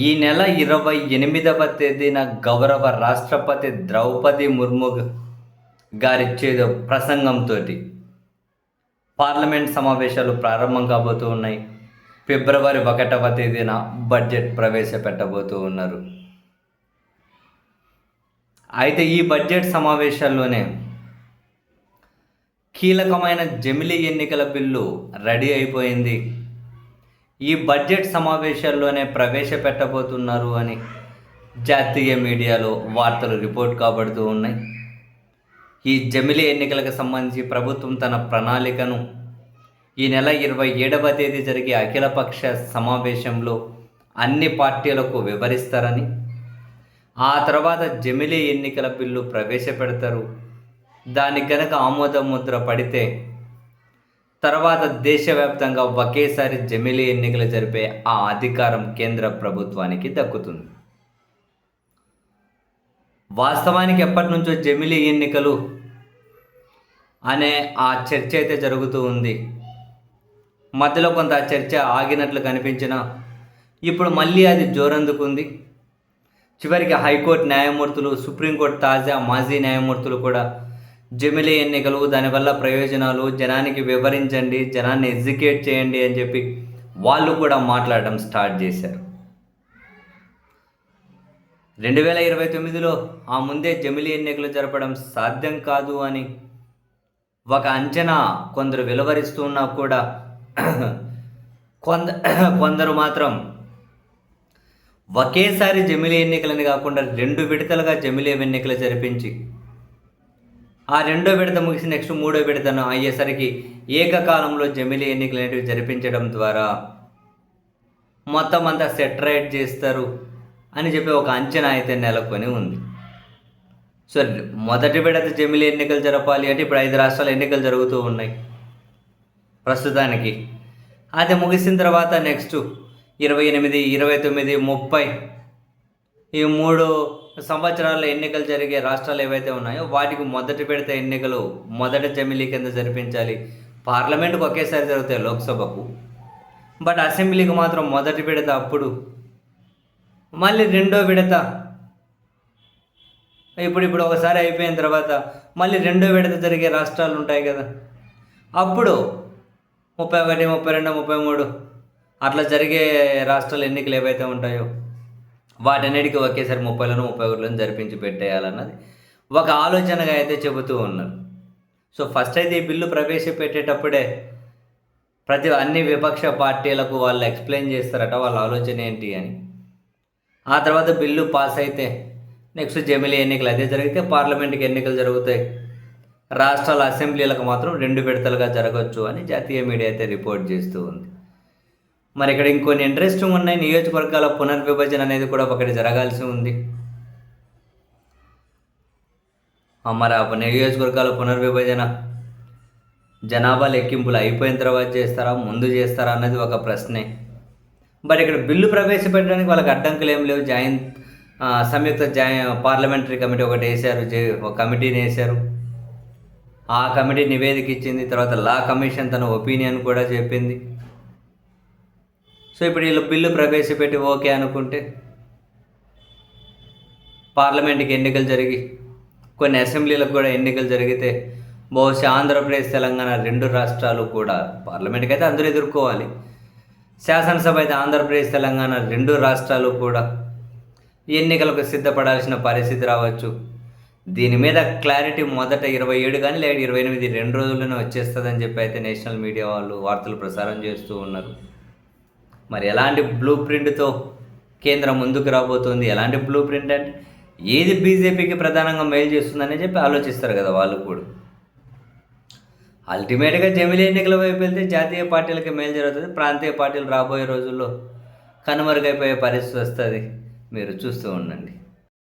ఈ నెల 28వ తేదీన గౌరవ రాష్ట్రపతి ద్రౌపది ముర్ము గారిచ్చేదో ప్రసంగంతోటి పార్లమెంట్ సమావేశాలు ప్రారంభం కాబోతూ ఉన్నాయి. ఫిబ్రవరి 1వ తేదీన బడ్జెట్ ప్రవేశపెట్టబోతూ ఉన్నారు. అయితే ఈ బడ్జెట్ సమావేశాల్లోనే కీలకమైన జమిలీ ఎన్నికల బిల్లు రెడీ అయిపోయింది. ఈ బడ్జెట్ సమావేశాల్లోనే ప్రవేశపెట్టబోతున్నారు అని జాతీయ మీడియాలో వార్తలు రిపోర్ట్ కాబడుతూ ఉన్నాయి. ఈ జమిలీ ఎన్నికలకు సంబంధించి ప్రభుత్వం తన ప్రణాళికను ఈ నెల 27వ తేదీ జరిగే అఖిలపక్ష సమావేశంలో అన్ని పార్టీలకు వివరిస్తారని, ఆ తర్వాత జమిలీ ఎన్నికల బిల్లు ప్రవేశపెడతారు. దానికి గనక ఆమోద ముద్ర పడితే తర్వాత దేశవ్యాప్తంగా ఒకేసారి జమిలీ ఎన్నికలు జరిపే ఆ అధికారం కేంద్ర ప్రభుత్వానికి దక్కుతుంది. వాస్తవానికి ఎప్పటి నుంచో జమిలీ ఎన్నికలు అనే ఆ చర్చ అయితే జరుగుతూ ఉంది. మధ్యలో కొంత ఆ చర్చ ఆగినట్లు కనిపించినా ఇప్పుడు మళ్ళీ అది జోరందుకుంది. చివరికి హైకోర్టు న్యాయమూర్తులు, సుప్రీంకోర్టు తాజా మాజీ న్యాయమూర్తులు కూడా జమిలీ ఎన్నికలు, దానివల్ల ప్రయోజనాలు జనానికి వివరించండి, జనాన్ని ఎడ్యుకేట్ చేయండి అని చెప్పి వాళ్ళు కూడా మాట్లాడడం స్టార్ట్ చేశారు. 2029లో ఆ ముందే జమిలీ ఎన్నికలు జరపడం సాధ్యం కాదు అని ఒక అంచనా కొందరు వెలువరిస్తున్నా కూడా కొందరు మాత్రం ఒకేసారి జమిలీ ఎన్నికలని కాకుండా 2 విడతలుగా జమిలీ ఎన్నికలు జరిపించి ఆ 2వ విడత ముగిసి నెక్స్ట్ 3వ విడతను అయ్యేసరికి ఏకకాలంలో జమిలీ ఎన్నికలు అనేవి జరిపించడం ద్వారా మొత్తం అంతా సెటరైట్ చేస్తారు అని చెప్పి ఒక అంచనా అయితే నెలకొని ఉంది. సో మొదటి విడత జమిలీ ఎన్నికలు జరపాలి అంటే ఇప్పుడు 5 రాష్ట్రాల ఎన్నికలు జరుగుతూ ఉన్నాయి ప్రస్తుతానికి. అది ముగిసిన తర్వాత నెక్స్ట్ 28, 29, 30 ఈ 3 సంవత్సరాల ఎన్నికలు జరిగే రాష్ట్రాలు ఏవైతే ఉన్నాయో వాటికి మొదటి విడత ఎన్నికలు మొదట జమిలీ కింద జరిపించాలి. పార్లమెంటుకు ఒకేసారి జరుగుతాయి, లోక్సభకు. బట్ అసెంబ్లీకి మాత్రం మొదటి విడత అప్పుడు, మళ్ళీ 2వ విడత ఇప్పుడు ఒకసారి అయిపోయిన తర్వాత మళ్ళీ 2వ విడత జరిగే రాష్ట్రాలు ఉంటాయి కదా, అప్పుడు 31, 32, 33 అట్లా జరిగే రాష్ట్రాల ఎన్నికలు ఏవైతే ఉంటాయో వాటన్నిటికీ ఒకేసారి 30లను 31లను జరిపించి పెట్టేయాలన్నది ఒక ఆలోచనగా అయితే చెబుతూ ఉన్నారు. సో ఫస్ట్ అయితే ఈ బిల్లు ప్రవేశపెట్టేటప్పుడే అన్ని విపక్ష పార్టీలకు వాళ్ళు ఎక్స్ప్లెయిన్ చేస్తారట వాళ్ళ ఆలోచన ఏంటి అని. ఆ తర్వాత బిల్లు పాస్ అయితే నెక్స్ట్ జమిలీ ఎన్నికలు అదే జరిగితే పార్లమెంట్కి ఎన్నికలు జరుగుతాయి. రాష్ట్రాల అసెంబ్లీలకు మాత్రం 2 విడతలుగా జరగవచ్చు అని జాతీయ మీడియా అయితే రిపోర్ట్ చేస్తూ ఉంది. మరి ఇక్కడ ఇంకొన్ని ఇంట్రెస్టింగ్ ఉన్నాయి. నియోజకవర్గాల పునర్విభజన అనేది కూడా ఒకటి జరగాల్సి ఉంది. మరి ఆ నియోజకవర్గాల పునర్విభజన జనాభా లెక్కింపులు అయిపోయిన తర్వాత చేస్తారా, ముందు చేస్తారా అన్నది ఒక ప్రశ్నే. బట్ ఇక్కడ బిల్లు ప్రవేశపెట్టడానికి వాళ్ళకి అడ్డంకులు ఏం లేవు. సంయుక్త పార్లమెంటరీ కమిటీ ఒకటి వేశారు, ఒక కమిటీని వేశారు. ఆ కమిటీ నివేదిక ఇచ్చింది. తర్వాత లా కమిషన్ తన ఒపీనియన్ కూడా చెప్పింది. సో ఇప్పుడు వీళ్ళు బిల్లు ప్రవేశపెట్టి ఓకే అనుకుంటే పార్లమెంట్కి ఎన్నికలు జరిగి కొన్ని అసెంబ్లీలకు కూడా ఎన్నికలు జరిగితే బహుశా ఆంధ్రప్రదేశ్, తెలంగాణ 2 రాష్ట్రాలు కూడా పార్లమెంట్కి అయితే అందరూ ఎదుర్కోవాలి. శాసనసభ అయితే ఆంధ్రప్రదేశ్, తెలంగాణ 2 రాష్ట్రాలు కూడా ఎన్నికలకు సిద్ధపడాల్సిన పరిస్థితి రావచ్చు. దీని మీద క్లారిటీ మొదట 27 కానీ లేదా 28 2 రోజుల్లోనే వచ్చేస్తుందని చెప్పి అయితే నేషనల్ మీడియా వాళ్ళు వార్తలు ప్రసారం చేస్తూ ఉన్నారు. మరి ఎలాంటి బ్లూ ప్రింట్తో కేంద్రం ముందుకు రాబోతుంది, ఎలాంటి బ్లూ ప్రింట్ అంటే ఏది బీజేపీకి ప్రధానంగా మేలు చేస్తుందని చెప్పి ఆలోచిస్తారు కదా వాళ్ళు కూడా. అల్టిమేట్గా జమిలీ ఎన్నికల వైపు వెళ్తే జాతీయ పార్టీలకి మేలు జరుగుతుంది, ప్రాంతీయ పార్టీలు రాబోయే రోజుల్లో కనుమరుగైపోయే పరిస్థితి వస్తుంది. మీరు చూస్తూ ఉండండి.